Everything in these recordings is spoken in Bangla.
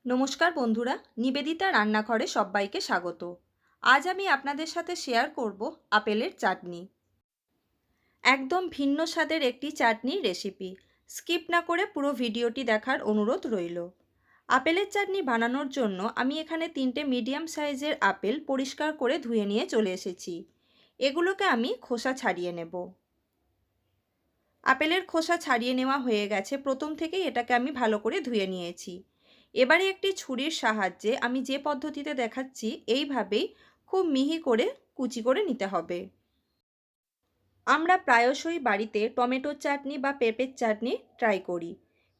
নমস্কার বন্ধুরা, নিবেদিতা রান্নাঘরে সবাইকে স্বাগত। আজ আমি আপনাদের সাথে শেয়ার করব আপেলের চাটনি। একদম ভিন্ন স্বাদের একটি চাটনির রেসিপি। স্কিপ না করে পুরো ভিডিওটি দেখার অনুরোধ রইল। আপেলের চাটনি বানানোর জন্য আমি এখানে 3টে মিডিয়াম সাইজের আপেল পরিষ্কার করে ধুয়ে নিয়ে চলে এসেছি। এগুলোকে আমি খোসা ছাড়িয়ে নেব। আপেলের খোসা ছাড়িয়ে নেওয়া হয়ে গেছে। প্রথম থেকেই এটাকে আমি ভালো করে ধুয়ে নিয়েছি। এবারে একটি ছুরির সাহায্যে আমি যে পদ্ধতিতে দেখাচ্ছি এইভাবেই খুব মিহি করে কুচি করে নিতে হবে। আমরা প্রায়শই বাড়িতে টমেটোর চাটনি বা পেঁপের চাটনি ট্রাই করি,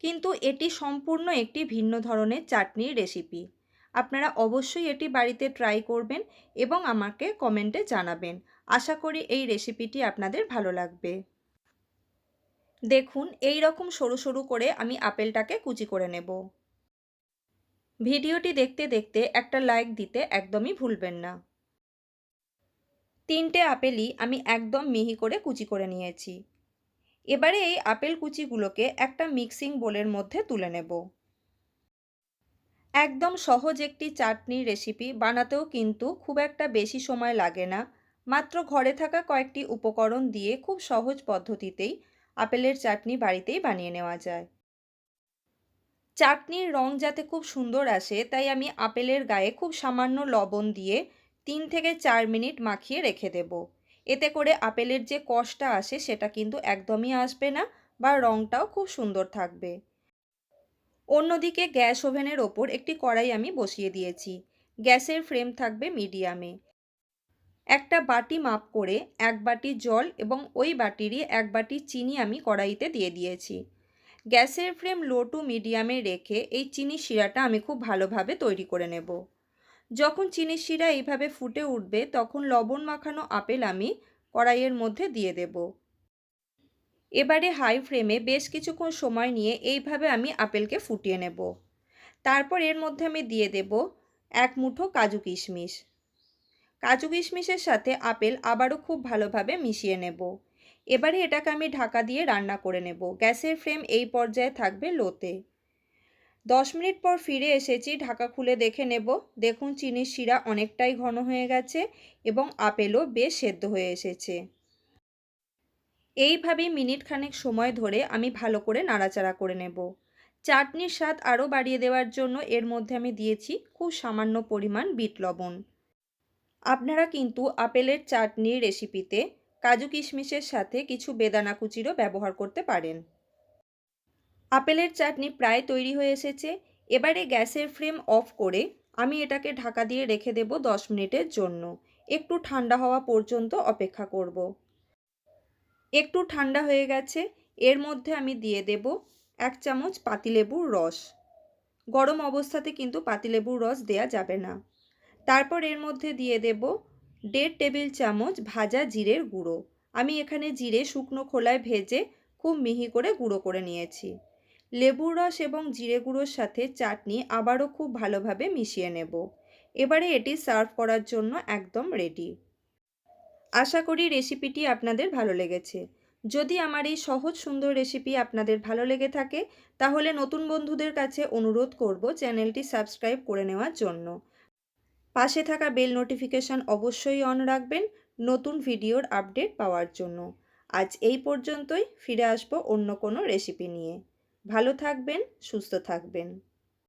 কিন্তু এটি সম্পূর্ণ একটি ভিন্ন ধরনের চাটনির রেসিপি। আপনারা অবশ্যই এটি বাড়িতে ট্রাই করবেন এবং আমাকে কমেন্টে জানাবেন। আশা করি এই রেসিপিটি আপনাদের ভালো লাগবে। দেখুন, এই রকম সরু সরু করে আমি আপেলটাকে কুচি করে নেব। ভিডিওটি দেখতে দেখতে একটা লাইক দিতে একদমই ভুলবেন না। 3টে আপেলই আমি একদম মিহি করে কুচি করে নিয়েছি। এবারে এই আপেল কুচিগুলোকে একটা মিক্সিং বোলের মধ্যে তুলে নেব। একদম সহজ একটি চাটনির রেসিপি, বানাতেও কিন্তু খুব একটা বেশি সময় লাগে না। মাত্র ঘরে থাকা কয়েকটি উপকরণ দিয়ে খুব সহজ পদ্ধতিতেই আপেলের চাটনি বাড়িতেই বানিয়ে নেওয়া যায়। চাটনির রং যাতে খুব সুন্দর আসে তাই আমি আপেলের গায়ে খুব সামান্য লবণ দিয়ে 3 থেকে 4 মিনিট মাখিয়ে রেখে দেব। এতে করে আপেলের যে কষটা আসে সেটা কিন্তু একদমই আসবে না, বা রংটাও খুব সুন্দর থাকবে। অন্যদিকে গ্যাস ওভেনের ওপর একটি কড়াই আমি বসিয়ে দিয়েছি। গ্যাসের ফ্লেম থাকবে মিডিয়ামে। একটা বাটি মাপ করে 1 বাটি জল এবং ওই বাটিরই 1 বাটি চিনি আমি কড়াইতে দিয়ে দিয়েছি। গ্যাসের ফ্লেম লো টু মিডিয়ামে রেখে এই চিনির শিরাটা আমি খুব ভালোভাবে তৈরি করে নেব। যখন চিনির শিরা এইভাবে ফুটে উঠবে তখন লবণ মাখানো আপেল আমি কড়াইয়ের মধ্যে দিয়ে দেব। এবারে হাই ফ্লেমে বেশ কিছুক্ষণ সময় নিয়ে এইভাবে আমি আপেলকে ফুটিয়ে নেব। তারপর এর মধ্যে আমি দিয়ে দেব 1 মুঠো কাজু কিশমিশ। কাজু কিশমিশের সাথে আপেল আবারও খুব ভালোভাবে মিশিয়ে নেব। এবারে এটাকে আমি ঢাকা দিয়ে রান্না করে নেব। গ্যাসের ফ্লেম এই পর্যায়ে থাকবে লোতে। 10 মিনিট পর ফিরে এসেছি, ঢাকা খুলে দেখে নেব। দেখুন, চিনির শিরা অনেকটাই ঘন হয়ে গেছে এবং আপেলও বেশ সেদ্ধ হয়ে এসেছে। এইভাবেই মিনিট খানেক সময় ধরে আমি ভালো করে নাড়াচাড়া করে নেব। চাটনির স্বাদ আরও বাড়িয়ে দেওয়ার জন্য এর মধ্যে আমি দিয়েছি খুব সামান্য পরিমাণ বিট লবণ। আপনারা কিন্তু আপেলের চাটনির রেসিপিতে কাজু কিশমিশের সাথে কিছু বেদানা কুচিরও ব্যবহার করতে পারেন। আপেলের চাটনি প্রায় তৈরি হয়ে এসেছে। এবারে গ্যাসের ফ্লেম অফ করে আমি এটাকে ঢাকা দিয়ে রেখে দেব 10 মিনিটের জন্য। একটু ঠান্ডা হওয়া পর্যন্ত অপেক্ষা করব। একটু ঠান্ডা হয়ে গেছে। এর মধ্যে আমি দিয়ে দেব 1 চামচ পাতিলেবুর রস। গরম অবস্থাতে কিন্তু পাতিলেবুর রস দেয়া যাবে না। তারপর এর মধ্যে দিয়ে দেব 1.5 টেবিল চামচ ভাজা জিরের গুঁড়ো। আমি এখানে জিরে শুকনো খোলায় ভেজে খুব মিহি করে গুঁড়ো করে নিয়েছি। লেবুর রস এবং জিরে গুঁড়োর সাথে চাটনি আবারও খুব ভালোভাবে মিশিয়ে নেব। এবারে এটি সার্ভ করার জন্য একদম রেডি। আশা করি রেসিপিটি আপনাদের ভালো লেগেছে। যদি আমার এই সহজ সুন্দর রেসিপি আপনাদের ভালো লেগে থাকে তাহলে নতুন বন্ধুদের কাছে অনুরোধ করব চ্যানেলটি সাবস্ক্রাইব করে নেওয়ার জন্য। পাশে থাকা বেল নোটিফিকেশান অবশ্যই অন রাখবেন নতুন ভিডিওর আপডেট পাওয়ার জন্য। আজ এই পর্যন্তই, ফিরে আসবো অন্য কোনো রেসিপি নিয়ে। ভালো থাকবেন, সুস্থ থাকবেন।